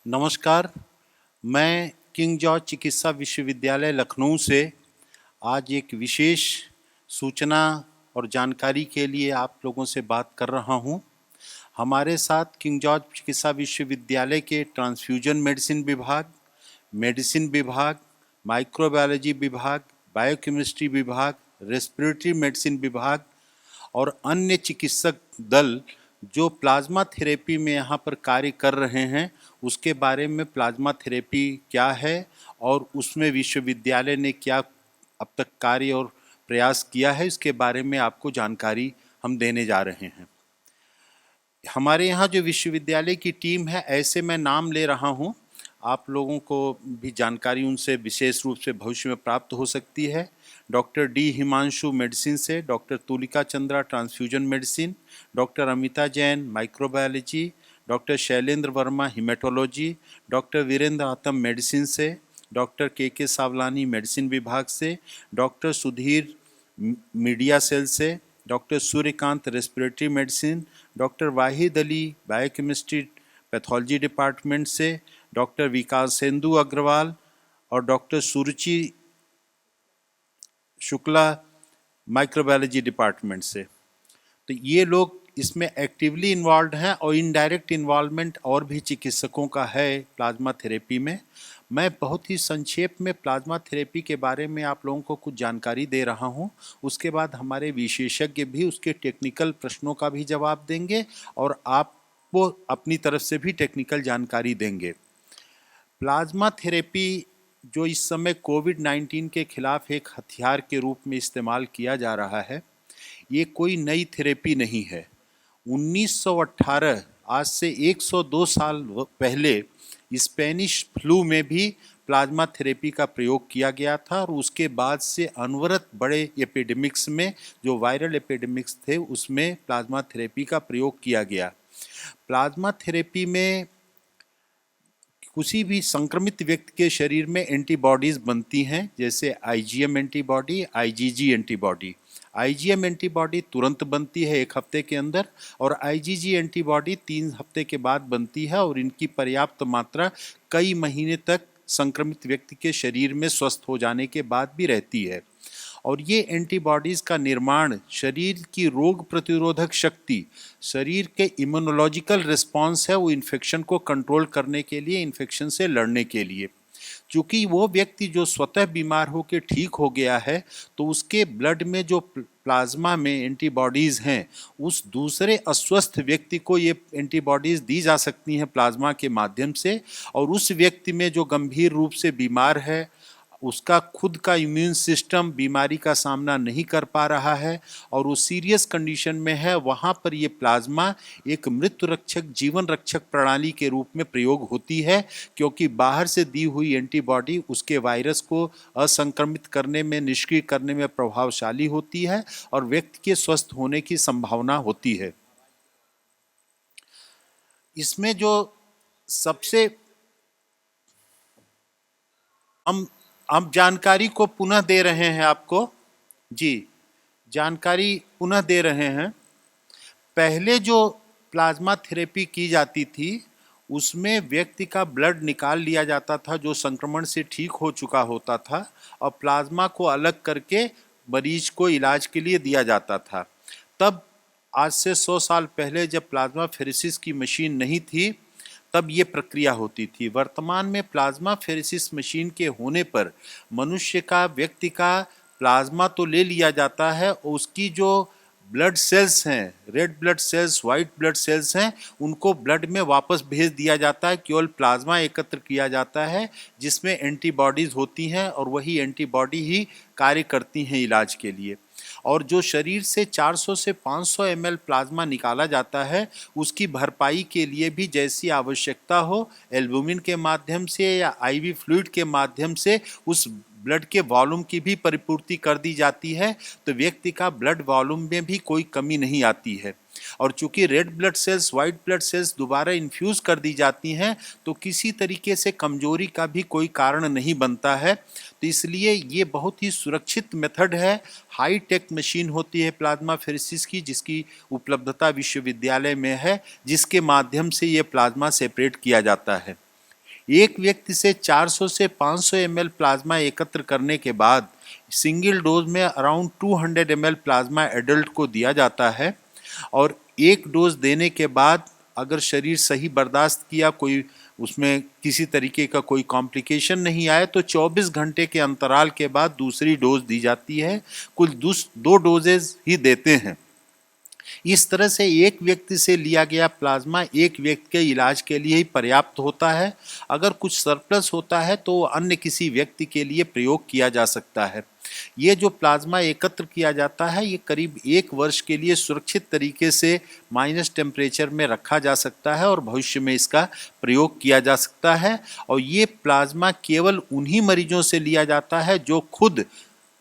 नमस्कार। मैं king George चिकित्सा विश्वविद्यालय लखनऊ से आज एक विशेष सूचना और जानकारी के लिए आप लोगों से बात कर रहा हूं। हमारे साथ किंग जॉर्ज चिकित्सा विश्वविद्यालय के ट्रांसफ्यूजन मेडिसिन विभाग, माइक्रोबायोलॉजी विभाग, बायोकेमिस्ट्री विभाग, रेस्पिरेटरी मेडिसिन विभाग और अन्य चिकित्सक दल जो प्लाज्मा थेरेपी में यहाँ पर कार्य कर रहे हैं, उसके बारे में प्लाज्मा थेरेपी क्या है और उसमें विश्वविद्यालय ने क्या अब तक कार्य और प्रयास किया है, इसके बारे में आपको जानकारी हम देने जा रहे हैं। हमारे यहाँ जो विश्वविद्यालय की टीम है, ऐसे मैं नाम ले रहा हूँ, आप लोगों को भी जानकारी उनसे विशेष रूप से भविष्य में प्राप्त हो सकती है। डॉक्टर डी हिमांशु मेडिसिन से, doctor Tulika Chandra transfusion medicine, doctor Amita Jain microbiology, doctor Shailendra Verma haematology, doctor Virendra Atam medicine से, डॉक्टर के सावलानी मेडिसिन विभाग से, डॉक्टर सुधीर मीडिया सेल से, doctor Suryakant respiratory medicine, doctor Wahid Ali biochemistry pathology department से, डॉक्टर विकासेंदु अग्रवाल और doctor Suruchi Shukla microbiology department से। तो ये लोग इसमें एक्टिवली इन्वॉल्व हैं और इनडायरेक्ट इन्वॉल्वमेंट और भी चिकित्सकों का है प्लाज्मा थेरेपी में। मैं बहुत ही संक्षेप में प्लाज्मा थेरेपी के बारे में आप लोगों को कुछ जानकारी दे रहा हूं। उसके बाद हमारे विशेषज्ञ भी उसके टेक्निकल प्रश्नों का भी जवाब देंगे और आपको अपनी तरफ से भी टेक्निकल जानकारी देंगे। प्लाज्मा थेरेपी जो इस समय कोविड-19 के खिलाफ एक हथियार के रूप में इस्तेमाल किया जा रहा है, ये कोई नई थेरेपी नहीं है। 1918 आज से 102 साल पहले स्पेनिश फ्लू में भी प्लाज्मा थेरेपी का प्रयोग किया गया था और उसके बाद से अनवरत बड़े एपिडेमिक्स में, जो वायरल एपिडेमिक्स थे, उसमें प्लाज्मा थेरेपी का प्रयोग किया गया। प्लाज्मा थेरेपी में किसी भी संक्रमित व्यक्ति के शरीर में एंटीबॉडीज बनती हैं, जैसे IgM antibody, IgG antibody. IgM antibody तुरंत बनती है 1 हफ्ते के अंदर और आईजीजी एंटीबॉडी 3 हफ्ते के बाद बनती है और इनकी पर्याप्त मात्रा कई महीने तक संक्रमित व्यक्ति के शरीर में स्वस्थ हो जाने के बाद भी रहती है। और ये एंटीबॉडीज़ का निर्माण शरीर की रोग प्रतिरोधक शक्ति, शरीर के इम्यूनोलॉजिकल रिस्पॉन्स है, वो इन्फेक्शन को कंट्रोल करने के लिए, इन्फेक्शन से लड़ने के लिए। क्योंकि वो व्यक्ति जो स्वतः बीमार होकर ठीक हो गया है, तो उसके ब्लड में जो प्लाज्मा में एंटीबॉडीज़ हैं, उस दूसरे अस्वस्थ व्यक्ति को ये एंटीबॉडीज़ दी जा सकती हैं प्लाज्मा के माध्यम से। और उस व्यक्ति में जो गंभीर रूप से बीमार है, उसका खुद का इम्यून सिस्टम बीमारी का सामना नहीं कर पा रहा है और वो सीरियस कंडीशन में है, वहाँ पर ये प्लाज्मा एक मृत्यु रक्षक, जीवन रक्षक प्रणाली के रूप में प्रयोग होती है, क्योंकि बाहर से दी हुई एंटीबॉडी उसके वायरस को असंक्रमित करने में, निष्क्रिय करने में प्रभावशाली होती है और व्यक्ति के स्वस्थ होने की संभावना होती है। इसमें जो सबसे हम जानकारी को पुनः दे रहे हैं आपको, जी जानकारी पुनः दे रहे हैं। पहले जो प्लाज्मा थेरेपी की जाती थी, उसमें व्यक्ति का ब्लड निकाल लिया जाता था जो संक्रमण से ठीक हो चुका होता था और प्लाज्मा को अलग करके मरीज को इलाज के लिए दिया जाता था। तब आज से 100 साल पहले जब प्लाज्मा फेरेसिस की मशीन नहीं थी, तब ये प्रक्रिया होती थी। वर्तमान में प्लाज्मा फेरेसिस मशीन के होने पर मनुष्य का, व्यक्ति का प्लाज्मा तो ले लिया जाता है और उसकी जो ब्लड सेल्स हैं, red blood cells, white blood cells हैं, उनको ब्लड में वापस भेज दिया जाता है। केवल प्लाज्मा एकत्र किया जाता है जिसमें एंटीबॉडीज़ होती हैं और वही एंटीबॉडी ही कार्य करती हैं इलाज के लिए। और जो शरीर से 400 से 500 ml प्लाज्मा निकाला जाता है, उसकी भरपाई के लिए भी जैसी आवश्यकता हो, एल्बुमिन के माध्यम से या आईवी फ्लूइड के माध्यम से उस ब्लड के वॉल्यूम की भी परिपूर्ति कर दी जाती है, तो व्यक्ति का ब्लड वॉल्यूम में भी कोई कमी नहीं आती है। और चूंकि red blood cells, white blood cells दोबारा इन्फ्यूज़ कर दी जाती हैं, तो किसी तरीके से कमजोरी का भी कोई कारण नहीं बनता है। तो इसलिए ये बहुत ही सुरक्षित मेथड है। हाई टेक मशीन होती है प्लाज्मा फेरेसिस की, जिसकी उपलब्धता विश्वविद्यालय में है, जिसके माध्यम से ये प्लाज्मा सेपरेट किया जाता है। एक व्यक्ति से 400 से 500 ml प्लाज्मा एकत्र करने के बाद सिंगल डोज में अराउंड 200 ml प्लाज्मा एडल्ट को दिया जाता है और एक डोज देने के बाद अगर शरीर सही बर्दाश्त किया, कोई उसमें किसी तरीके का कोई कॉम्प्लिकेशन नहीं आया तो 24 घंटे के अंतराल के बाद दूसरी डोज दी जाती है। कुल 2 डोजेज ही देते हैं। इस तरह से एक व्यक्ति से लिया गया प्लाज्मा एक व्यक्ति के इलाज के लिए ही पर्याप्त होता है। अगर कुछ सरप्लस होता है तो अन्य किसी व्यक्ति के लिए प्रयोग किया जा सकता है। ये जो प्लाज्मा एकत्र किया जाता है ये करीब 1 वर्ष के लिए सुरक्षित तरीके से माइनस टेम्परेचर में रखा जा सकता है और भविष्य में इसका प्रयोग किया जा सकता है। और ये प्लाज्मा केवल उन्हीं मरीजों से लिया जाता है जो खुद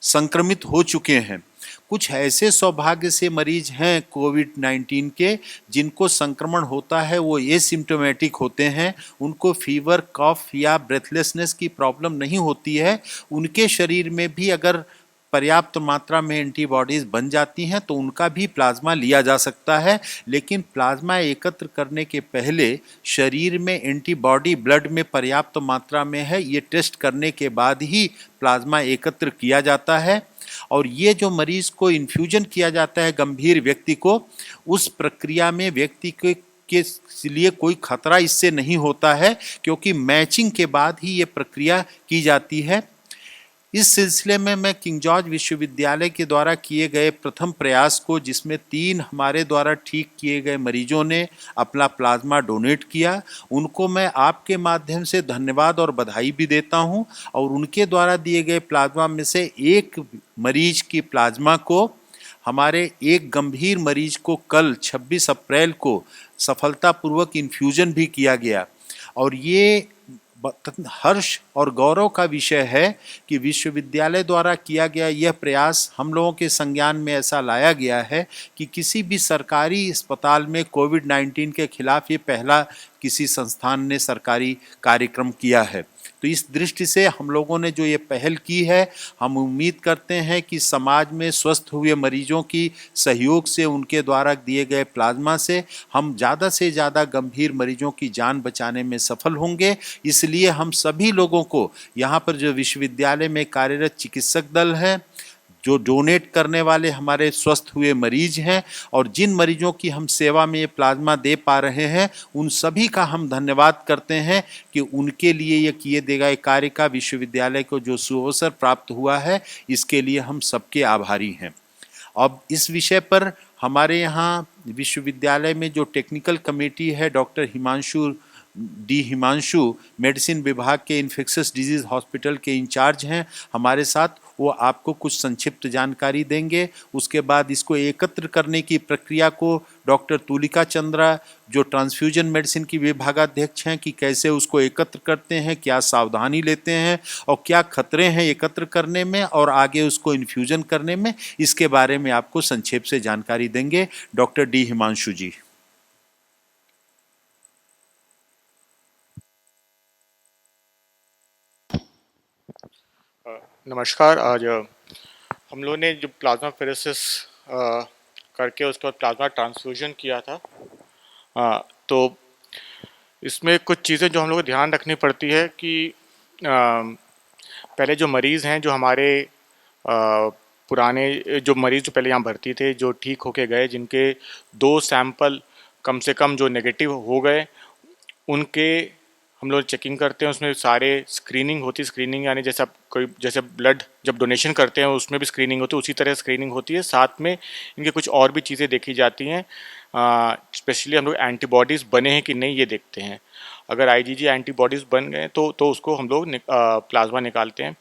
संक्रमित हो चुके हैं। कुछ ऐसे सौभाग्य से मरीज हैं कोविड-19 के जिनको संक्रमण होता है, वो एसिम्प्टोमेटिक होते हैं, उनको फीवर, कफ या ब्रेथलेसनेस की प्रॉब्लम नहीं होती है। उनके शरीर में भी अगर पर्याप्त मात्रा में एंटीबॉडीज बन जाती हैं तो उनका भी प्लाज्मा लिया जा सकता है। लेकिन प्लाज्मा एकत्र करने के पहले शरीर में एंटीबॉडी ब्लड में पर्याप्त मात्रा में है, ये टेस्ट करने के बाद ही प्लाज्मा एकत्र किया जाता है। और ये जो मरीज को इन्फ्यूजन किया जाता है गंभीर व्यक्ति को, उस प्रक्रिया में व्यक्ति के लिए कोई खतरा इससे नहीं होता है क्योंकि मैचिंग के बाद ही ये प्रक्रिया की जाती है। इस सिलसिले में मैं किंग जॉर्ज विश्वविद्यालय के द्वारा किए गए प्रथम प्रयास को, जिसमें 3 हमारे द्वारा ठीक किए गए मरीजों ने अपना प्लाज्मा डोनेट किया, उनको मैं आपके माध्यम से धन्यवाद और बधाई भी देता हूं। और उनके द्वारा दिए गए प्लाज्मा में से एक मरीज की प्लाज्मा को हमारे एक गंभीर मरीज को कल 26 अप्रैल को सफलतापूर्वक इन्फ्यूजन भी किया गया। और ये हर्ष और गौरव का विषय है कि विश्वविद्यालय द्वारा किया गया यह प्रयास हम लोगों के संज्ञान में ऐसा लाया गया है कि किसी भी सरकारी अस्पताल में कोविड-19 के खिलाफ ये पहला किसी संस्थान ने सरकारी कार्यक्रम किया है। तो इस दृष्टि से हम लोगों ने जो ये पहल की है, हम उम्मीद करते हैं कि समाज में स्वस्थ हुए मरीजों की सहयोग से, उनके द्वारा दिए गए प्लाज्मा से हम ज़्यादा से ज़्यादा गंभीर मरीजों की जान बचाने में सफल होंगे। इसलिए हम सभी लोगों को, यहाँ पर जो विश्वविद्यालय में कार्यरत चिकित्सक दल है, जो डोनेट करने वाले हमारे स्वस्थ हुए मरीज हैं और जिन मरीजों की हम सेवा में ये प्लाज्मा दे पा रहे हैं, उन सभी का हम धन्यवाद करते हैं कि उनके लिए ये किए दे गए कार्य का विश्वविद्यालय को जो सुअवसर प्राप्त हुआ है, इसके लिए हम सबके आभारी हैं। अब इस विषय पर हमारे यहाँ विश्वविद्यालय में जो टेक्निकल कमेटी है, डॉक्टर हिमांशु मेडिसिन विभाग के इन्फेक्शस डिजीज हॉस्पिटल के इंचार्ज हैं हमारे साथ, वो आपको कुछ संक्षिप्त जानकारी देंगे। उसके बाद इसको एकत्र करने की प्रक्रिया को डॉक्टर तुलिका चंद्रा, जो ट्रांसफ्यूजन मेडिसिन की विभागाध्यक्ष हैं, कि कैसे उसको एकत्र करते हैं, क्या सावधानी लेते हैं और क्या खतरे हैं एकत्र करने में और आगे उसको इन्फ्यूजन करने में, इसके बारे में आपको संक्षेप से जानकारी देंगे डॉक्टर हिमांशु जी। नमस्कार। आज हम लोगों ने जो प्लाज्मा फेरेसिस करके उसके बाद प्लाज्मा ट्रांसफ्यूजन किया था, तो इसमें कुछ चीज़ें जो हम लोग को ध्यान रखनी पड़ती है कि पहले जो मरीज़ हैं, जो हमारे पुराने जो मरीज़ जो पहले यहाँ भर्ती थे, जो ठीक होके गए, जिनके 2 सैंपल कम से कम जो नेगेटिव हो गए, उनके हम लोग चेकिंग करते हैं। उसमें सारे स्क्रीनिंग होती है। स्क्रीनिंग यानी जैसे ब्लड जब डोनेशन करते हैं उसमें भी स्क्रीनिंग होती है, उसी तरह स्क्रीनिंग होती है। साथ में इनके कुछ और भी चीज़ें देखी जाती हैं। स्पेशली हम लोग एंटीबॉडीज़ बने हैं कि नहीं ये देखते हैं। अगर आईजीजी एंटीबॉडीज़ बन गए तो उसको हम लोग प्लाज्मा निकालते हैं।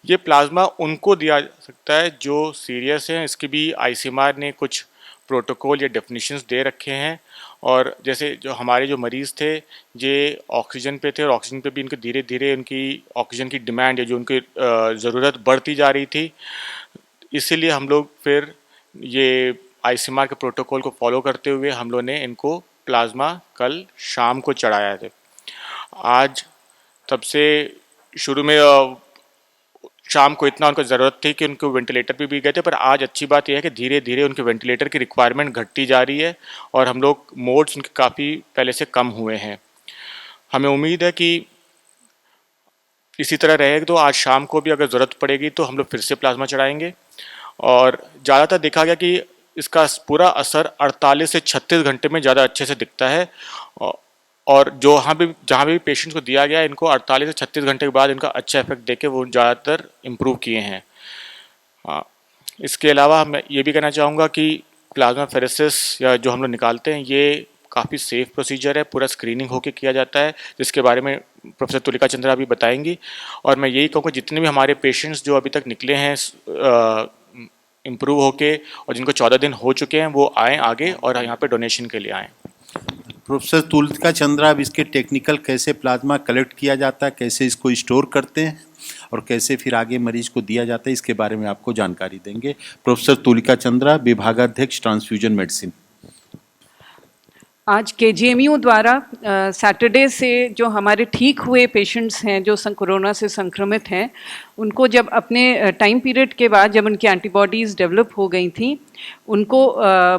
ये प्लाज्मा उनको दिया जा सकता है जो सीरियस हैं। इसकी भी आईसीएमआर ने कुछ प्रोटोकॉल या डेफिनेशंस दे रखे हैं। और जैसे जो हमारे जो मरीज़ थे, ये ऑक्सीजन पे थे और ऑक्सीजन पे भी इनको धीरे धीरे उनकी ऑक्सीजन की डिमांड या जो उनकी ज़रूरत बढ़ती जा रही थी। इसीलिए हम लोग फिर ये आईसीएमआर के प्रोटोकॉल को फॉलो करते हुए हम लोग ने इनको प्लाज्मा कल शाम को चढ़ाया थे। आज तब से शुरू में शाम को इतना उनको ज़रूरत थी कि उनको वेंटिलेटर पे भी गए थे, पर आज अच्छी बात यह है कि धीरे धीरे उनके वेंटिलेटर की रिक्वायरमेंट घटती जा रही है और हम लोग मोड्स उनके काफ़ी पहले से कम हुए हैं। हमें उम्मीद है कि इसी तरह रहेगा तो आज शाम को भी अगर ज़रूरत पड़ेगी तो हम लोग फिर से प्लाज्मा चढ़ाएंगे। और ज़्यादातर देखा गया कि इसका पूरा असर 48 से 36 घंटे में ज़्यादा अच्छे से दिखता है। और जो जहाँ भी पेशेंट्स को दिया गया है, इनको 48 से 36 घंटे के बाद इनका अच्छा इफेक्ट देके वो ज़्यादातर इम्प्रूव किए हैं। हाँ, इसके अलावा मैं ये भी कहना चाहूँगा कि प्लाज्मा फेरेसिस या जो हम लोग निकालते हैं ये काफ़ी सेफ प्रोसीजर है, पूरा स्क्रीनिंग होके किया जाता है, जिसके बारे में प्रोफेसर तुलिका चंद्रा अभी बताएंगी। और मैं यही कहूँगा जितने भी हमारे पेशेंट्स जो अभी तक निकले हैं इम्प्रूव होके और जिनको 14 दिन हो चुके हैं वो आएँ आगे और यहाँ पे डोनेशन के लिए आएँ। प्रोफेसर तुलिका चंद्रा, अब इसके टेक्निकल कैसे प्लाज्मा कलेक्ट किया जाता है, कैसे इसको स्टोर करते हैं और कैसे फिर आगे मरीज को दिया जाता है, इसके बारे में आपको जानकारी देंगे। प्रोफेसर तुलिका चंद्रा, विभागाध्यक्ष ट्रांसफ्यूजन मेडिसिन। आज केजीएमयू द्वारा सैटरडे से जो हमारे ठीक हुए पेशेंट्स हैं जो कोरोना से संक्रमित हैं, उनको जब अपने टाइम पीरियड के बाद जब उनकी एंटीबॉडीज़ डेवलप हो गई थी, उनको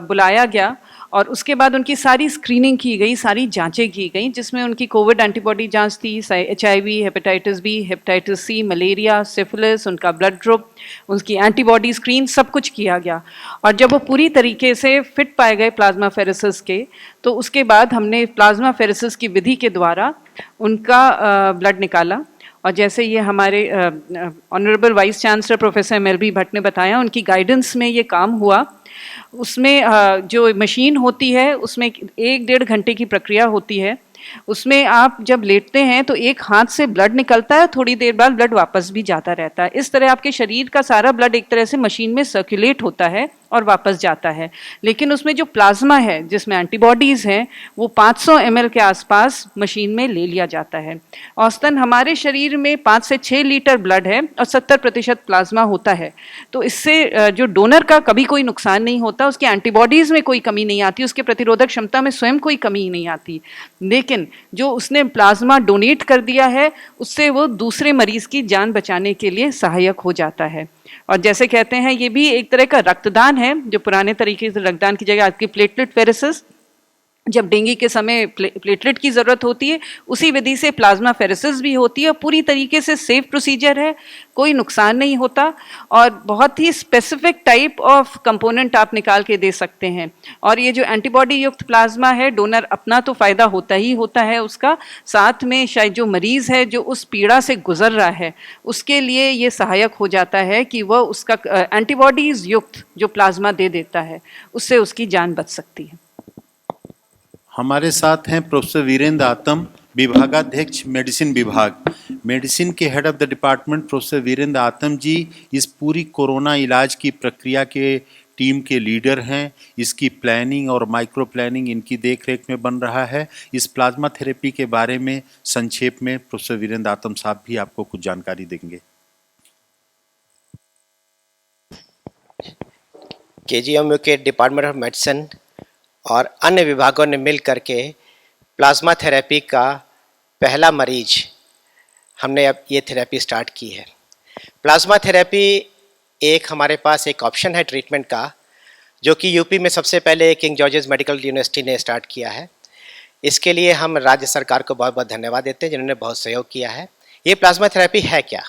बुलाया गया और उसके बाद उनकी सारी स्क्रीनिंग की गई, सारी जांचें की गई, जिसमें उनकी कोविड एंटीबॉडी जांच थी, HIV, hepatitis B, hepatitis C, malaria, syphilis, उनका ब्लड ग्रुप, उनकी एंटीबॉडी स्क्रीन, सब कुछ किया गया। और जब वो पूरी तरीके से फिट पाए गए प्लाज्मा फेरेसिस के, तो उसके बाद हमने प्लाज्मा फेरेसिस की विधि के द्वारा उनका ब्लड निकाला। और जैसे ये हमारे honourable vice chancellor professor MLB Bhatt ने बताया, उनकी गाइडेंस में ये काम हुआ। उसमें जो मशीन होती है उसमें 1-1.5 घंटे की प्रक्रिया होती है। उसमें आप जब लेटते हैं तो एक हाथ से ब्लड निकलता है, थोड़ी देर बाद ब्लड वापस भी जाता रहता है। इस तरह आपके शरीर का सारा ब्लड एक तरह से मशीन में सर्कुलेट होता है और वापस जाता है। लेकिन उसमें जो प्लाज्मा है जिसमें एंटीबॉडीज़ हैं वो 500 ml के आसपास मशीन में ले लिया जाता है। औसतन हमारे शरीर में 5 से 6 लीटर ब्लड है और 70% प्लाज्मा होता है। तो इससे जो डोनर का कभी कोई नुकसान नहीं होता, उसकी एंटीबॉडीज़ में कोई कमी नहीं आती, उसके प्रतिरोधक क्षमता में स्वयं कोई कमी नहीं आती। लेकिन जो उसने प्लाज्मा डोनेट कर दिया है उससे वो दूसरे मरीज़ की जान बचाने के लिए सहायक हो जाता है। और जैसे कहते हैं ये भी एक तरह का रक्तदान है, जो पुराने तरीके से रक्तदान की जगह आपकी प्लेटलेट फेरेसिस, जब डेंगू के समय प्लेटलेट की ज़रूरत होती है, उसी विधि से प्लाज्मा फेरेसिस भी होती है। पूरी तरीके से सेफ प्रोसीजर है, कोई नुकसान नहीं होता और बहुत ही स्पेसिफिक टाइप ऑफ कंपोनेंट आप निकाल के दे सकते हैं। और ये जो एंटीबॉडी युक्त प्लाज्मा है, डोनर अपना तो फ़ायदा होता ही होता है उसका, साथ में शायद जो मरीज़ है जो उस पीड़ा से गुजर रहा है उसके लिए ये सहायक हो जाता है कि वह उसका एंटीबॉडीज़ युक्त जो प्लाज्मा दे देता है उससे उसकी जान बच सकती है। हमारे साथ हैं प्रोफेसर वीरेंद्र आतम, विभागाध्यक्ष मेडिसिन विभाग। मेडिसिन के head of the department professor Virendra Atam ji इस पूरी कोरोना इलाज की प्रक्रिया के टीम के लीडर हैं। इसकी प्लानिंग और माइक्रो प्लानिंग इनकी देखरेख में बन रहा है। इस प्लाज्मा थेरेपी के बारे में संक्षेप में प्रोफेसर वीरेंद्र आतम साहब भी आपको कुछ जानकारी देंगे। केजीएमयू के डिपार्टमेंट ऑफ मेडिसिन और अन्य विभागों ने मिल करके प्लाज्मा थेरेपी का पहला मरीज हमने अब ये थेरेपी स्टार्ट की है। प्लाज्मा थेरेपी एक हमारे पास एक ऑप्शन है ट्रीटमेंट का, जो कि यूपी में सबसे पहले किंग जॉर्जेस मेडिकल यूनिवर्सिटी ने स्टार्ट किया है। इसके लिए हम राज्य सरकार को बहुत बहुत धन्यवाद देते हैं जिन्होंने बहुत सहयोग किया है। ये प्लाज्मा थेरेपी है क्या?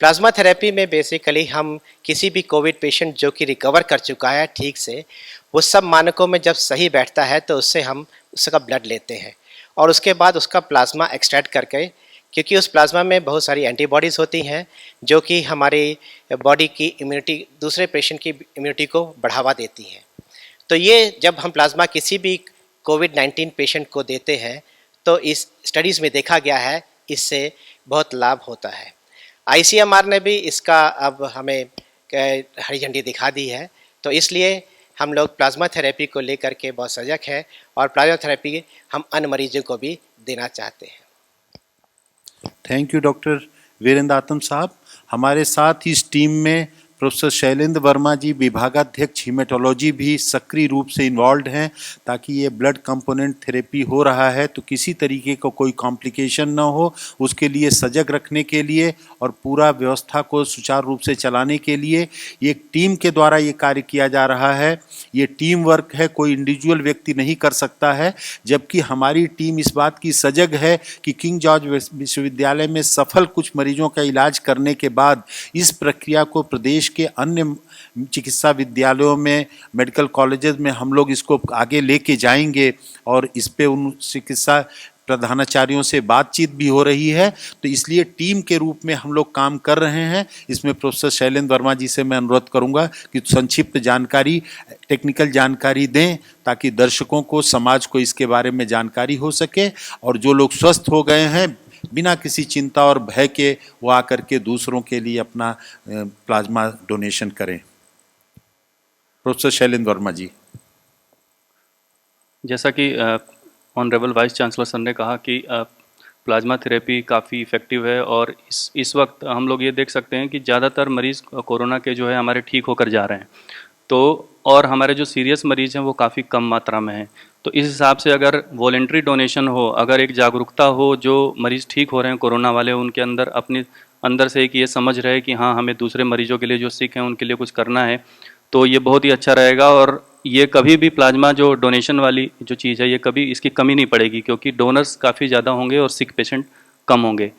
प्लाज्मा थेरेपी में बेसिकली हम किसी भी कोविड पेशेंट जो कि रिकवर कर चुका है ठीक से, वो सब मानकों में जब सही बैठता है तो उससे हम उसका ब्लड लेते हैं और उसके बाद उसका प्लाज्मा एक्सट्रैक्ट करके, क्योंकि उस प्लाज्मा में बहुत सारी एंटीबॉडीज़ होती हैं जो कि हमारी बॉडी की इम्यूनिटी, दूसरे पेशेंट की इम्यूनिटी को बढ़ावा देती हैं। तो ये जब हम प्लाज्मा किसी भी कोविड-19 पेशेंट को देते हैं तो इस स्टडीज़ में देखा गया है इससे बहुत लाभ होता है। ICMR ने भी इसका अब हमें हरी झंडी दिखा दी है, तो इसलिए हम लोग प्लाज्मा थेरेपी को लेकर के बहुत सजग है और प्लाज्मा थेरेपी हम अन्य मरीजों को भी देना चाहते हैं। थैंक यू डॉक्टर वीरेंद्र आतम साहब। हमारे साथ इस टीम में प्रोफेसर शैलेंद्र वर्मा जी विभागाध्यक्ष हीमेटोलॉजी भी सक्रिय रूप से इन्वॉल्व हैं, ताकि ये ब्लड कंपोनेंट थेरेपी हो रहा है तो किसी तरीके का कोई कॉम्प्लिकेशन ना हो, उसके लिए सजग रखने के लिए और पूरा व्यवस्था को सुचारू रूप से चलाने के लिए एक टीम के द्वारा ये कार्य किया जा रहा है। ये टीम वर्क है, कोई इंडिविजुअल व्यक्ति नहीं कर सकता है, जबकि हमारी टीम इस बात की सजग है कि किंग जॉर्ज विश्वविद्यालय में सफल कुछ मरीजों का इलाज करने के बाद इस प्रक्रिया को प्रदेश के अन्य चिकित्सा विद्यालयों में, मेडिकल कॉलेजेस में हम लोग इसको आगे लेके जाएंगे और इस पे उन चिकित्सा प्रधानाचार्यों से बातचीत भी हो रही है। तो इसलिए टीम के रूप में हम लोग काम कर रहे हैं। इसमें प्रोफेसर शैलेंद्र वर्मा जी से मैं अनुरोध करूंगा कि संक्षिप्त जानकारी, टेक्निकल जानकारी दें, ताकि दर्शकों को, समाज को इसके बारे में जानकारी हो सके और जो लोग स्वस्थ हो गए हैं बिना किसी चिंता और भय के वो आकर के दूसरों के लिए अपना प्लाज्मा डोनेशन करें। प्रोफेसर शैलेंद्र वर्मा जी। जैसा कि ऑनरेबल वाइस चांसलर सर ने कहा कि प्लाज्मा थेरेपी काफ़ी इफ़ेक्टिव है और इस वक्त हम लोग ये देख सकते हैं कि ज़्यादातर मरीज़ कोरोना के जो है हमारे ठीक होकर जा रहे हैं, तो और हमारे जो सीरियस मरीज़ हैं वो काफ़ी कम मात्रा में हैं। तो इस हिसाब से अगर वॉलेंट्री डोनेशन हो, अगर एक जागरूकता हो, जो मरीज़ ठीक हो रहे हैं कोरोना वाले, उनके अंदर अपने अंदर से एक ये समझ रहे कि हाँ हमें दूसरे मरीजों के लिए जो सिक हैं उनके लिए कुछ करना है, तो ये बहुत ही अच्छा रहेगा। और ये कभी भी प्लाज्मा जो डोनेशन वाली जो चीज़ है ये कभी इसकी कमी नहीं पड़ेगी, क्योंकि डोनर्स काफ़ी ज़्यादा होंगे और सिक पेशेंट कम होंगे।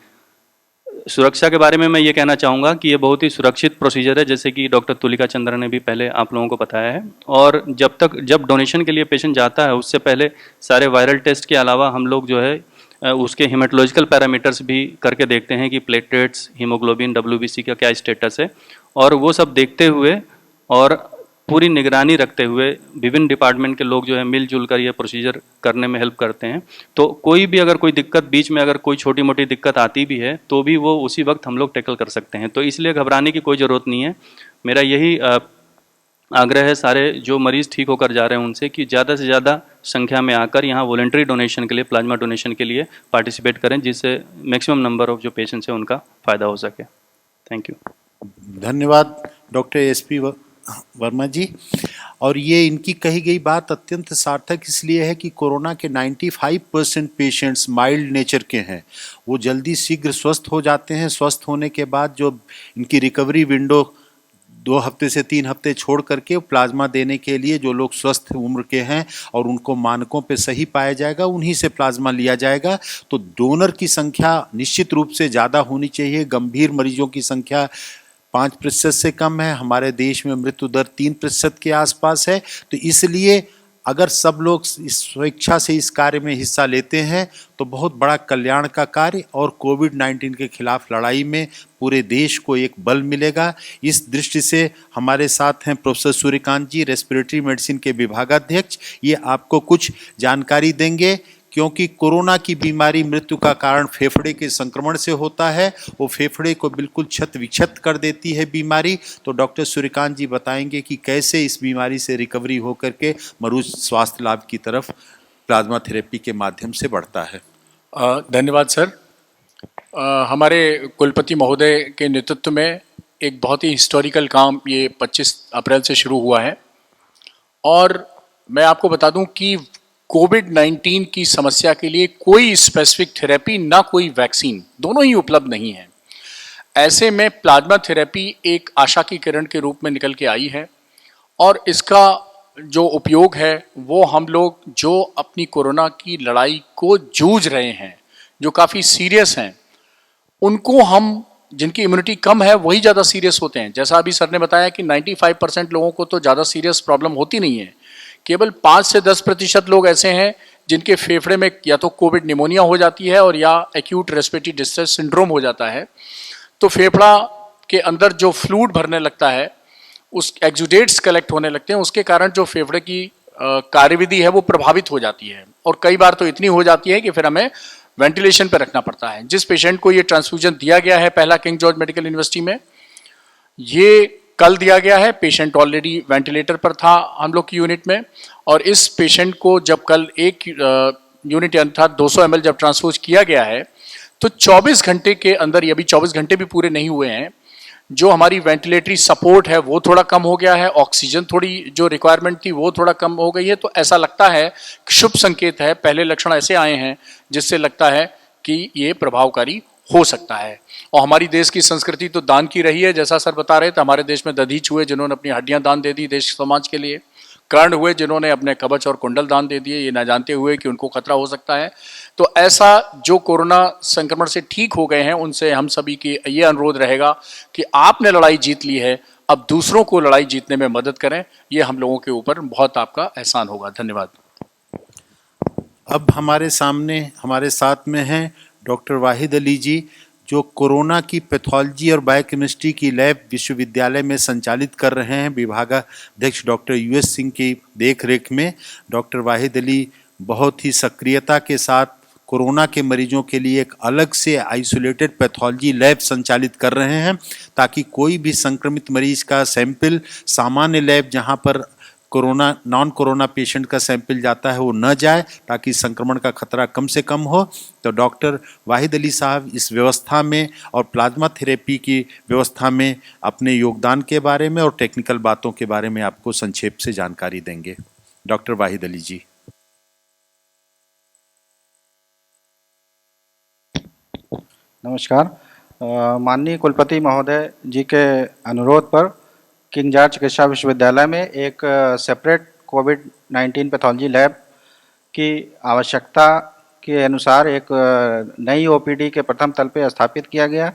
सुरक्षा के बारे में मैं ये कहना चाहूँगा कि ये बहुत ही सुरक्षित प्रोसीजर है, जैसे कि डॉक्टर तुलिका चंद्र ने भी पहले आप लोगों को बताया है। और जब डोनेशन के लिए पेशेंट जाता है उससे पहले सारे वायरल टेस्ट के अलावा हम लोग जो है उसके हेमेटोलॉजिकल पैरामीटर्स भी करके देखते हैं कि प्लेटलेट्स, हीमोग्लोबिन, WBC का क्या स्टेटस है, और वो सब देखते हुए और पूरी निगरानी रखते हुए विभिन्न डिपार्टमेंट के लोग जो है मिलजुल कर ये प्रोसीजर करने में हेल्प करते हैं। तो कोई भी अगर कोई दिक्कत बीच में, अगर कोई छोटी मोटी दिक्कत आती भी है तो भी वो उसी वक्त हम लोग टैकल कर सकते हैं, तो इसलिए घबराने की कोई ज़रूरत नहीं है। मेरा यही आग्रह है सारे जो मरीज़ ठीक होकर जा रहे हैं उनसे कि ज़्यादा से ज़्यादा संख्या में आकर यहाँ वॉलंटरी डोनेशन के लिए, प्लाज्मा डोनेशन के लिए पार्टिसिपेट करें, जिससे मैक्सिमम नंबर ऑफ जो पेशेंट्स हैं उनका फ़ायदा हो सके। Thank you. धन्यवाद डॉक्टर SP वर्मा जी। और ये इनकी कही गई बात अत्यंत सार्थक इसलिए है कि कोरोना के 95% पेशेंट्स माइल्ड नेचर के हैं, वो जल्दी शीघ्र स्वस्थ हो जाते हैं। स्वस्थ होने के बाद जो इनकी रिकवरी विंडो 2 हफ्ते से 3 हफ्ते छोड़ करके प्लाज्मा देने के लिए जो लोग स्वस्थ उम्र के हैं और उनको मानकों पे सही पाया जाएगा, उन्हीं से प्लाज्मा लिया जाएगा। तो डोनर की संख्या निश्चित रूप से ज़्यादा होनी चाहिए। गंभीर मरीजों की संख्या 5% से कम है, हमारे देश में मृत्यु दर 3% के आसपास है। तो इसलिए अगर सब लोग इस स्वेच्छा से इस कार्य में हिस्सा लेते हैं तो बहुत बड़ा कल्याण का कार्य और कोविड-19 के खिलाफ लड़ाई में पूरे देश को एक बल मिलेगा। इस दृष्टि से हमारे साथ हैं प्रोफेसर सूर्यकांत जी, रेस्पिरेटरी मेडिसिन के विभागाध्यक्ष। ये आपको कुछ जानकारी देंगे, क्योंकि कोरोना की बीमारी मृत्यु का कारण फेफड़े के संक्रमण से होता है, वो फेफड़े को बिल्कुल क्षत विक्षत कर देती है बीमारी। तो डॉक्टर सूर्यकांत जी बताएंगे कि कैसे इस बीमारी से रिकवरी होकर के मरीज स्वास्थ्य लाभ की तरफ प्लाज्मा थेरेपी के माध्यम से बढ़ता है। धन्यवाद सर। हमारे कुलपति महोदय के नेतृत्व में एक बहुत ही हिस्टोरिकल काम ये 25 अप्रैल से शुरू हुआ है, और मैं आपको बता दूं कि कोविड-19 की समस्या के लिए कोई स्पेसिफिक थेरेपी ना कोई वैक्सीन, दोनों ही उपलब्ध नहीं है। ऐसे में प्लाज्मा थेरेपी एक आशा की किरण के रूप में निकल के आई है, और इसका जो उपयोग है वो हम लोग जो अपनी कोरोना की लड़ाई को जूझ रहे हैं, जो काफ़ी सीरियस हैं, उनको हम, जिनकी इम्यूनिटी कम है वही ज़्यादा सीरियस होते हैं। जैसा अभी सर ने बताया कि 95% लोगों को तो ज़्यादा सीरियस प्रॉब्लम होती नहीं है, केवल 5 से 10% लोग ऐसे हैं जिनके फेफड़े में या तो कोविड निमोनिया हो जाती है और या एक्यूट रेस्पिरेटरी डिस्ट्रेस सिंड्रोम हो जाता है। तो फेफड़ा के अंदर जो फ्लूइड भरने लगता है, उस एक्सुडेट्स कलेक्ट होने लगते हैं, उसके कारण जो फेफड़े की कार्यविधि है वो प्रभावित हो जाती है, और कई बार तो इतनी हो जाती है कि फिर हमें वेंटिलेशन पर रखना पड़ता है। जिस पेशेंट को ये ट्रांसफ्यूजन दिया गया है पहला किंग जॉर्ज मेडिकल यूनिवर्सिटी में, ये कल दिया गया है, पेशेंट ऑलरेडी वेंटिलेटर पर था हम लोग की यूनिट में, और इस पेशेंट को जब कल एक यूनिट अर्थात 200 ml जब ट्रांसफ्यूज किया गया है तो 24 घंटे के अंदर, ये अभी 24 घंटे भी पूरे नहीं हुए हैं, जो हमारी वेंटिलेटरी सपोर्ट है वो थोड़ा कम हो गया है, ऑक्सीजन थोड़ी जो रिक्वायरमेंट थी वो थोड़ा कम हो गई है। तो ऐसा लगता है शुभ संकेत है, पहले लक्षण ऐसे आए हैं जिससे लगता है कि ये प्रभावकारी हो सकता है। और हमारी देश की संस्कृति तो दान की रही है, जैसा सर बता रहे थे। हमारे देश में दधीच हुए जिन्होंने अपनी हड्डियां दान दे दी देश समाज के लिए, कर्ण हुए जिन्होंने अपने कवच और कुंडल दान दे दिए, ये ना जानते हुए कि उनको खतरा हो सकता है। तो ऐसा जो कोरोना संक्रमण से ठीक हो गए हैं उनसे हम सभी की ये अनुरोध रहेगा कि आपने लड़ाई जीत ली है, अब दूसरों को लड़ाई जीतने में मदद करें। ये हम लोगों के ऊपर बहुत आपका एहसान होगा। धन्यवाद। अब हमारे साथ में हैं डॉक्टर वाहिद अली जी, जो कोरोना की पैथोलॉजी और बायोकेमिस्ट्री की लैब विश्वविद्यालय में संचालित कर रहे हैं। विभागाध्यक्ष डॉक्टर यूएस सिंह की देखरेख में डॉक्टर वाहिद अली बहुत ही सक्रियता के साथ कोरोना के मरीजों के लिए एक अलग से आइसोलेटेड पैथोलॉजी लैब संचालित कर रहे हैं, ताकि कोई भी संक्रमित मरीज का सैंपल सामान्य लैब जहां पर नॉन कोरोना पेशेंट का सैंपल जाता है वो न जाए, ताकि संक्रमण का खतरा कम से कम हो। तो डॉक्टर वाहिद अली साहब इस व्यवस्था में और प्लाज्मा थेरेपी की व्यवस्था में अपने योगदान के बारे में और टेक्निकल बातों के बारे में आपको संक्षेप से जानकारी देंगे। डॉक्टर वाहिद अली जी। नमस्कार। माननीय कुलपति महोदय जी के अनुरोध पर किंग जॉर्ज चिकित्सा विश्वविद्यालय में एक सेपरेट कोविड-19 पैथोलॉजी लैब की आवश्यकता के अनुसार एक नई ओपीडी के प्रथम तल पे स्थापित किया गया।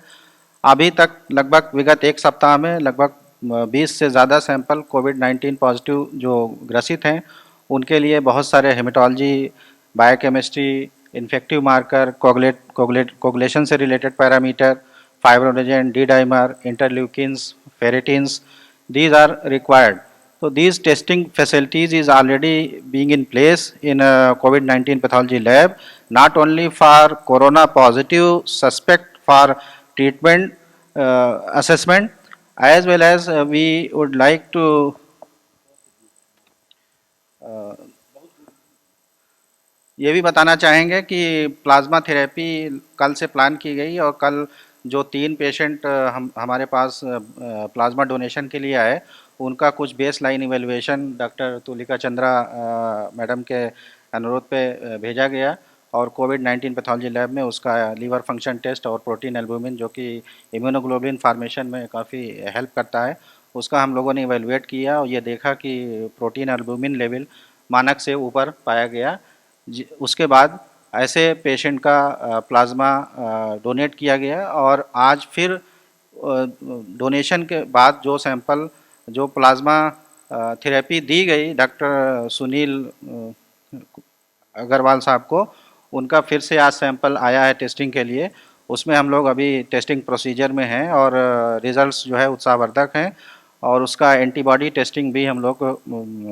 अभी तक लगभग विगत एक सप्ताह में लगभग 20 से ज़्यादा सैंपल कोविड-19 पॉजिटिव जो ग्रसित हैं उनके लिए बहुत सारे haematology, biochemistry, infective marker, coagulation से related parameter, fibrinogen, D dimer, interleukins, ferritins, these are required. So these testing facilities is already being in place in a COVID-19 pathology lab, not only for corona positive suspect for treatment assessment, as well as we would like to ये भी बताना चाहेंगे कि plasma therapy कल से plan की गई और कल जो 3 पेशेंट हमारे पास प्लाज्मा डोनेशन के लिए आए उनका कुछ base line evaluation doctor Tulika Chandra madam के अनुरोध पे भेजा गया और कोविड-19 पैथोलॉजी लैब में उसका लीवर फंक्शन टेस्ट और प्रोटीन एल्बुमिन जो कि इम्यूनोग्लोबुलिन फार्मेशन में काफ़ी हेल्प करता है उसका हम लोगों ने इवेल्युएट किया और ये देखा कि प्रोटीन एल्बुमिन लेवल मानक से ऊपर पाया गया। उसके बाद ऐसे पेशेंट का प्लाज्मा डोनेट किया गया और आज फिर डोनेशन के बाद जो सैंपल जो प्लाज्मा थेरेपी दी गई डॉक्टर सुनील अग्रवाल साहब को, उनका फिर से आज सैंपल आया है टेस्टिंग के लिए। उसमें हम लोग अभी टेस्टिंग प्रोसीजर में हैं और रिजल्ट्स जो है उत्साहवर्धक हैं और उसका एंटीबॉडी टेस्टिंग भी हम लोग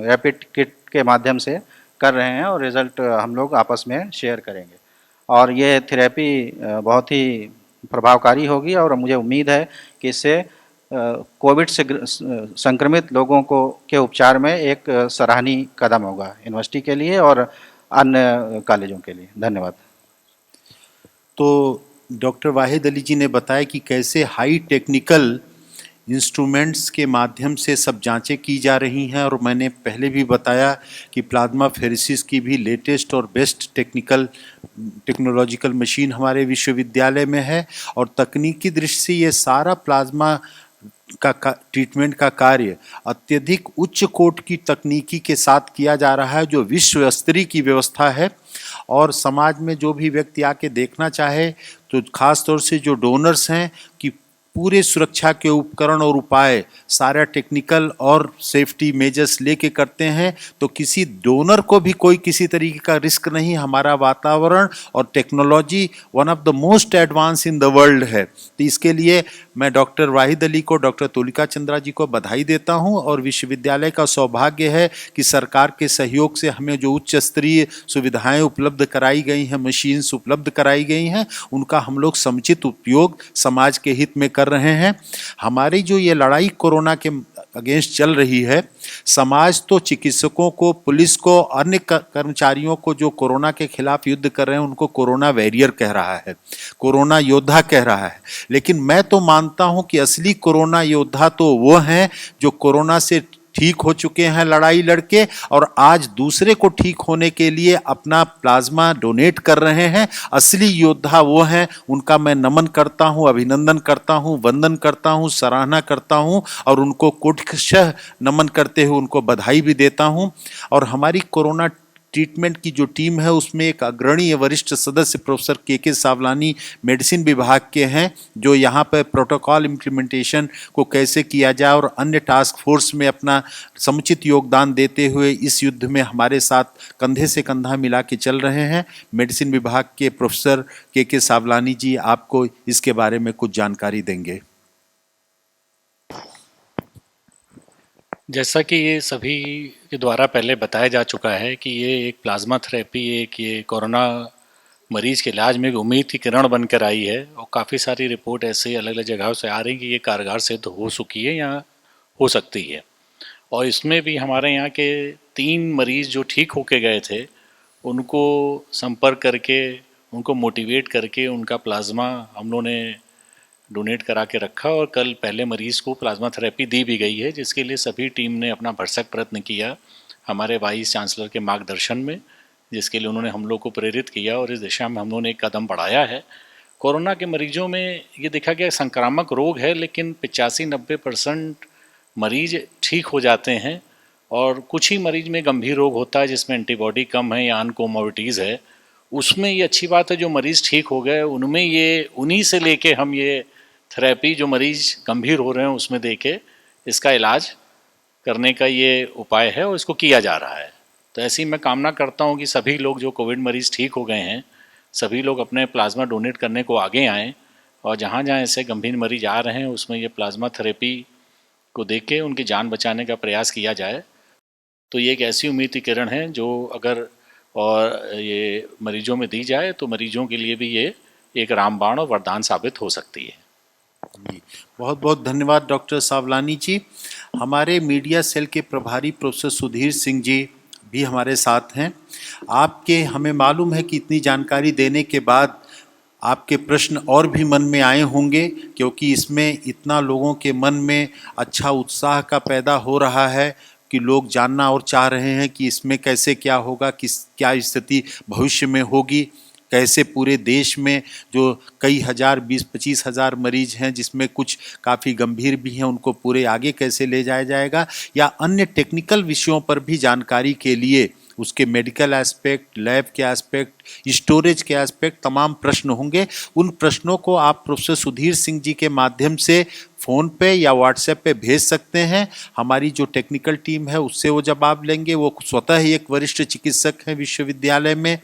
रैपिड किट के माध्यम से कर रहे हैं और रिज़ल्ट हम लोग आपस में शेयर करेंगे। और ये थेरेपी बहुत ही प्रभावकारी होगी और मुझे उम्मीद है कि इससे कोविड से संक्रमित लोगों को के उपचार में एक सराहनीय कदम होगा यूनिवर्सिटी के लिए और अन्य कॉलेजों के लिए। धन्यवाद। तो डॉक्टर वाहिद अली जी ने बताया कि कैसे हाई टेक्निकल इंस्ट्रूमेंट्स के माध्यम से सब जांचें की जा रही हैं और मैंने पहले भी बताया कि प्लाज्मा फेरेसिस की भी लेटेस्ट और बेस्ट टेक्नोलॉजिकल मशीन हमारे विश्वविद्यालय में है और तकनीकी दृष्टि से ये सारा प्लाज्मा का ट्रीटमेंट का कार्य अत्यधिक उच्च कोट की तकनीकी के साथ किया जा रहा है जो विश्व स्तरीय की व्यवस्था है। और समाज में जो भी व्यक्ति आके देखना चाहे तो खास तौर से जो डोनर्स हैं कि पूरे सुरक्षा के उपकरण और उपाय सारा टेक्निकल और सेफ्टी मेजर्स लेके करते हैं, तो किसी डोनर को भी कोई किसी तरीके का रिस्क नहीं। हमारा वातावरण और technology one of the most advance in the world है। तो इसके लिए मैं डॉक्टर वाहिद अली को, डॉक्टर तुलिका चंद्रा जी को बधाई देता हूं और विश्वविद्यालय का सौभाग्य है कि सरकार के सहयोग से हमें जो उच्च स्तरीय सुविधाएं उपलब्ध कराई गई हैं, मशीन्स उपलब्ध कराई गई हैं, उनका हम लोग समुचित उपयोग समाज के हित में कर रहे हैं। हमारी जो ये लड़ाई कोरोना के अगेंस्ट चल रही है, समाज तो चिकित्सकों को, पुलिस को, अन्य कर्मचारियों को जो कोरोना के खिलाफ युद्ध कर रहे हैं उनको कोरोना वॉरियर कह रहा है, कोरोना योद्धा कह रहा है। लेकिन मैं तो मानता हूं कि असली कोरोना योद्धा तो वो हैं जो कोरोना से ठीक हो चुके हैं लड़ाई लड़के, और आज दूसरे को ठीक होने के लिए अपना प्लाज्मा डोनेट कर रहे हैं। असली योद्धा वो हैं, उनका मैं नमन करता हूं, अभिनंदन करता हूं, वंदन करता हूं, सराहना करता हूं और उनको कोटिशः नमन करते हुए उनको बधाई भी देता हूं। और हमारी कोरोना ट्रीटमेंट की जो टीम है उसमें एक अग्रणी वरिष्ठ सदस्य प्रोफेसर के सावलानी मेडिसिन विभाग के हैं, जो यहाँ पर प्रोटोकॉल इम्प्लीमेंटेशन को कैसे किया जाए और अन्य टास्क फोर्स में अपना समुचित योगदान देते हुए इस युद्ध में हमारे साथ कंधे से कंधा मिला के चल रहे हैं। मेडिसिन विभाग के प्रोफेसर के सावलानी जी आपको इसके बारे में कुछ जानकारी देंगे। जैसा कि ये सभी के द्वारा पहले बताया जा चुका है कि ये एक प्लाज्मा थेरेपी, एक ये कोरोना मरीज के इलाज में एक उम्मीद की किरण बनकर आई है और काफ़ी सारी रिपोर्ट ऐसे अलग अलग जगहों से आ रही कि ये कारगर सिद्ध हो चुकी है या हो सकती है। और इसमें भी हमारे यहाँ के 3 मरीज जो ठीक होके गए थे उनको संपर्क करके, उनको मोटिवेट करके उनका प्लाज्मा हम लोगों ने डोनेट करा के रखा और कल पहले मरीज़ को प्लाज्मा थेरेपी दी भी गई है, जिसके लिए सभी टीम ने अपना भरसक प्रयत्न किया हमारे वाइस चांसलर के मार्गदर्शन में, जिसके लिए उन्होंने हम लोग को प्रेरित किया और इस दिशा में हम लोगों ने एक कदम बढ़ाया है। कोरोना के मरीजों में ये देखा गया संक्रामक रोग है, लेकिन 85-90% मरीज ठीक हो जाते हैं और कुछ ही मरीज में गंभीर रोग होता है जिसमें एंटीबॉडी कम है या अनकोमोर्बिडिटीज़ है। उसमें ये अच्छी बात है जो मरीज़ ठीक हो गए उनमें ये उन्हीं से लेके हम ये थेरेपी जो मरीज़ गंभीर हो रहे हैं उसमें दे के इसका इलाज करने का ये उपाय है और इसको किया जा रहा है। तो ऐसी मैं कामना करता हूँ कि सभी लोग जो कोविड मरीज़ ठीक हो गए हैं सभी लोग अपने प्लाज्मा डोनेट करने को आगे आएँ और जहाँ जहाँ ऐसे गंभीर मरीज आ रहे हैं उसमें ये प्लाज्मा थेरेपी को दे के उनकी जान बचाने का प्रयास किया जाए। तो ये एक ऐसी उम्मीद की किरण है जो अगर और ये मरीजों में दी जाए तो मरीजों के लिए भी ये एक रामबाण और वरदान साबित हो सकती है। जी, बहुत बहुत धन्यवाद डॉक्टर सावलानी जी। हमारे मीडिया सेल के प्रभारी प्रोफेसर सुधीर सिंह जी भी हमारे साथ हैं। आपके हमें मालूम है कि इतनी जानकारी देने के बाद आपके प्रश्न और भी मन में आए होंगे, क्योंकि इसमें इतना लोगों के मन में अच्छा उत्साह का पैदा हो रहा है कि लोग जानना और चाह रहे हैं कि इसमें कैसे क्या होगा, क्या स्थिति भविष्य में होगी, कैसे पूरे देश में जो कई हजार 20-25 हज़ार मरीज हैं जिसमें कुछ काफ़ी गंभीर भी हैं उनको पूरे आगे कैसे ले जाया जाएगा, या अन्य टेक्निकल विषयों पर भी जानकारी के लिए उसके मेडिकल एस्पेक्ट, लैब के एस्पेक्ट, स्टोरेज के एस्पेक्ट तमाम प्रश्न होंगे। उन प्रश्नों को आप प्रोफेसर सुधीर सिंह जी के माध्यम से फ़ोन पे या व्हाट्सएप पे भेज सकते हैं। हमारी जो टेक्निकल टीम है उससे वो जवाब लेंगे। वो स्वतः ही एक वरिष्ठ चिकित्सक हैं, विश्वविद्यालय में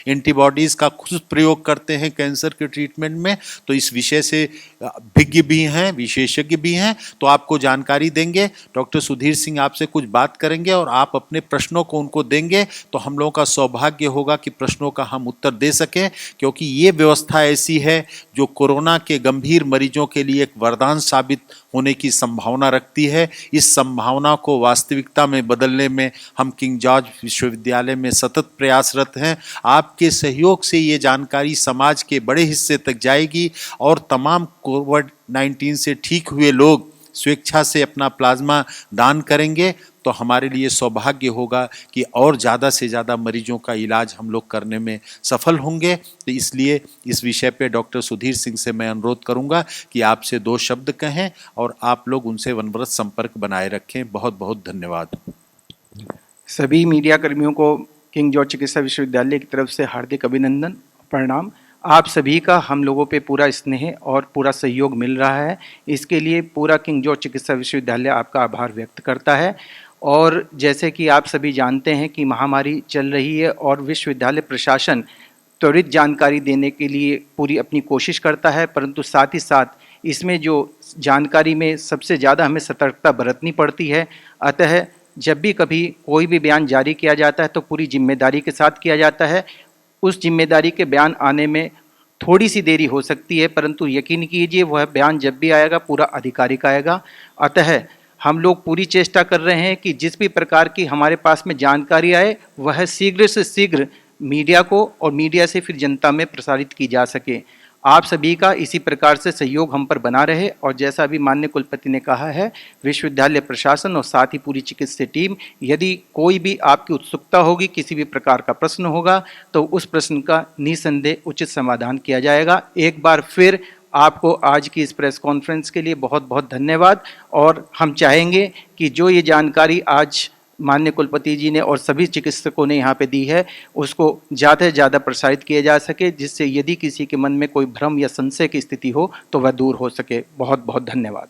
एंटीबॉडीज़ का खुद प्रयोग करते हैं कैंसर के ट्रीटमेंट में, तो इस विषय से विज्ञ भी हैं, विशेषज्ञ भी हैं, तो आपको जानकारी देंगे। डॉक्टर सुधीर सिंह आपसे कुछ बात करेंगे और आप अपने प्रश्नों को उनको देंगे, तो हम लोगों का सौभाग्य होगा कि प्रश्नों का हम उत्तर दे सकें, क्योंकि ये व्यवस्था ऐसी है जो कोरोना के गंभीर मरीजों के लिए एक वरदान साबित होने की संभावना रखती है। इस संभावना को वास्तविकता में बदलने में हम किंग जॉर्ज विश्वविद्यालय में सतत प्रयासरत हैं। आपके सहयोग से ये जानकारी समाज के बड़े हिस्से तक जाएगी और तमाम कोविड-19 से ठीक हुए लोग स्वेच्छा से अपना प्लाज्मा दान करेंगे, तो हमारे लिए सौभाग्य होगा कि और ज़्यादा से ज़्यादा मरीजों का इलाज हम लोग करने में सफल होंगे। तो इसलिए इस विषय पे डॉक्टर सुधीर सिंह से मैं अनुरोध करूंगा कि आपसे 2 शब्द कहें और आप लोग उनसे वनवरत संपर्क बनाए रखें। बहुत बहुत धन्यवाद। सभी मीडिया कर्मियों को किंग जॉर्ज चिकित्सा विश्वविद्यालय की तरफ से हार्दिक अभिनंदन, प्रणाम। आप सभी का हम लोगों पे पूरा स्नेह और पूरा सहयोग मिल रहा है, इसके लिए पूरा किंग जॉर्ज चिकित्सा विश्वविद्यालय आपका आभार व्यक्त करता है। और जैसे कि आप सभी जानते हैं कि महामारी चल रही है और विश्वविद्यालय प्रशासन त्वरित जानकारी देने के लिए पूरी अपनी कोशिश करता है, परंतु साथ ही साथ इसमें जो जानकारी में सबसे ज़्यादा हमें सतर्कता बरतनी पड़ती है। अतः जब भी कभी कोई भी बयान जारी किया जाता है तो पूरी जिम्मेदारी के साथ किया जाता है। उस जिम्मेदारी के बयान आने में थोड़ी सी देरी हो सकती है, परंतु यकीन कीजिए वह बयान जब भी आएगा पूरा आधिकारिक आएगा। अतः हम लोग पूरी चेष्टा कर रहे हैं कि जिस भी प्रकार की हमारे पास में जानकारी आए वह शीघ्र से शीघ्र मीडिया को और मीडिया से फिर जनता में प्रसारित की जा सके। आप सभी का इसी प्रकार से सहयोग हम पर बना रहे और जैसा अभी माननीय कुलपति ने कहा है, विश्वविद्यालय प्रशासन और साथ ही पूरी चिकित्सीय टीम, यदि कोई भी आपकी उत्सुकता होगी, किसी भी प्रकार का प्रश्न होगा तो उस प्रश्न का निसंदेह उचित समाधान किया जाएगा। एक बार फिर आपको आज की इस प्रेस कॉन्फ्रेंस के लिए बहुत बहुत धन्यवाद और हम चाहेंगे कि जो ये जानकारी आज माननीय कुलपति जी ने और सभी चिकित्सकों ने यहाँ पे दी है उसको ज़्यादा से ज़्यादा प्रसारित किया जा सके, जिससे यदि किसी के मन में कोई भ्रम या संशय की स्थिति हो तो वह दूर हो सके। बहुत बहुत धन्यवाद।